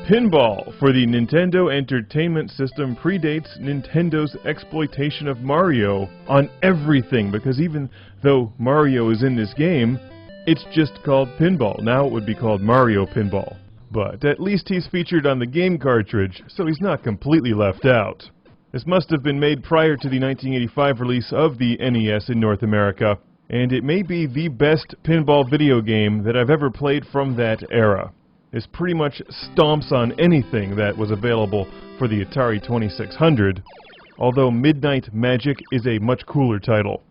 Pinball for the Nintendo Entertainment System predates Nintendo's exploitation of Mario on everything, because even though Mario is in this game, it's just called Pinball. Now it would be called Mario Pinball. But at least he's featured on the game cartridge, so he's not completely left out. This must have been made prior to the 1985 release of the NES in North America, and it may be the best pinball video game that I've ever played from that era. This pretty much stomps on anything that was available for the Atari 2600, although Midnight Magic is a much cooler title.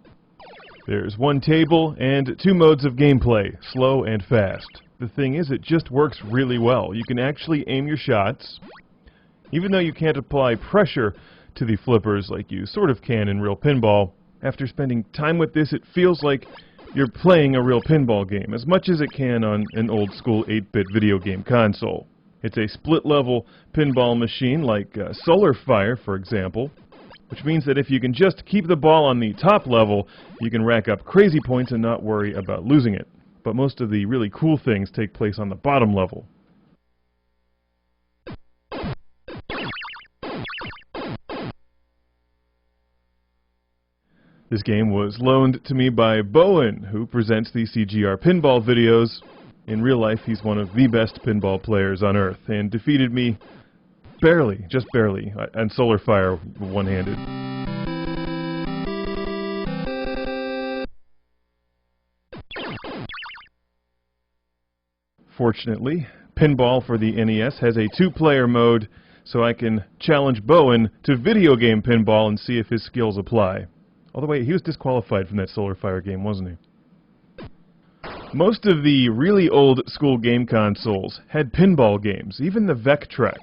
There's one table and two modes of gameplay, slow and fast. The thing is, it just works really well. You can actually aim your shots, even though you can't apply pressure to the flippers like you sort of can in real pinball. After spending time with this, it feels like you're playing a real pinball game, as much as it can on an old-school 8-bit video game console. It's a split-level pinball machine like Solar Fire, for example, which means that if you can just keep the ball on the top level, you can rack up crazy points and not worry about losing it. But most of the really cool things take place on the bottom level. This game was loaned to me by Bowen, who presents the CGR pinball videos. In real life, he's one of the best pinball players on Earth, and defeated me barely, just barely, on Solar Fire one-handed. Fortunately, Pinball for the NES has a two-player mode, so I can challenge Bowen to video game pinball and see if his skills apply. Although, wait, he was disqualified from that Solar Fire game, wasn't he? Most of the really old-school game consoles had pinball games, even the Vectrex.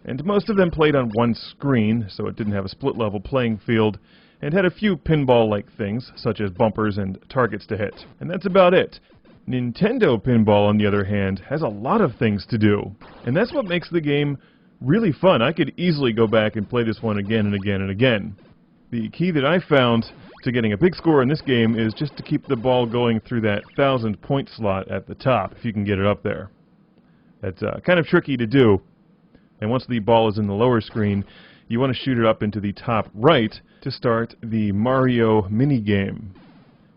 And most of them played on one screen, so it didn't have a split-level playing field, and had a few pinball-like things, such as bumpers and targets to hit. And that's about it. Nintendo Pinball, on the other hand, has a lot of things to do. And that's what makes the game really fun. I could easily go back and play this one again and again and again. The key that I found to getting a big score in this game is just to keep the ball going through that 1,000-point slot at the top, if you can get it up there. That's kind of tricky to do, and once the ball is in the lower screen, you want to shoot it up into the top right to start the Mario minigame,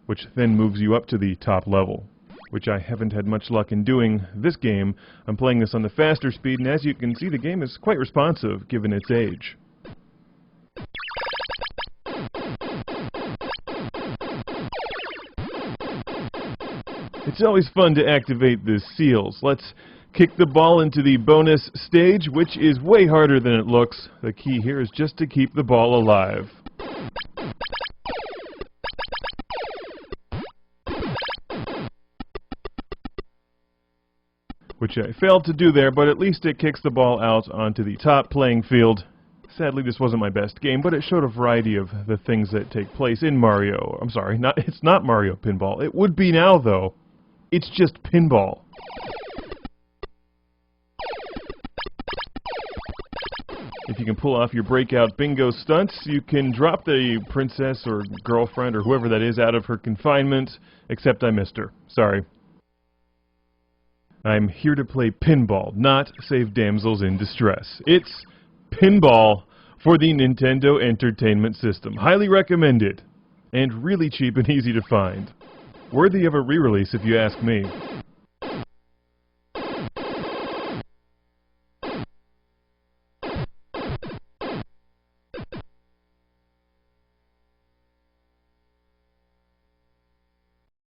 which then moves you up to the top level, which I haven't had much luck in doing this game. I'm playing this on the faster speed, and as you can see, the game is quite responsive, given its age. It's always fun to activate the seals. Let's kick the ball into the bonus stage, which is way harder than it looks. The key here is just to keep the ball alive. Which I failed to do there, but at least it kicks the ball out onto the top playing field. Sadly, this wasn't my best game, but it showed a variety of the things that take place in Mario. I'm sorry, it's not Mario Pinball. It would be now, though. It's just pinball. If you can pull off your breakout bingo stunts, you can drop the princess or girlfriend or whoever that is out of her confinement, except I missed her. Sorry. I'm here to play pinball, not save damsels in distress. It's Pinball for the Nintendo Entertainment System. Highly recommended, and really cheap and easy to find. Worthy of a re-release if you ask me.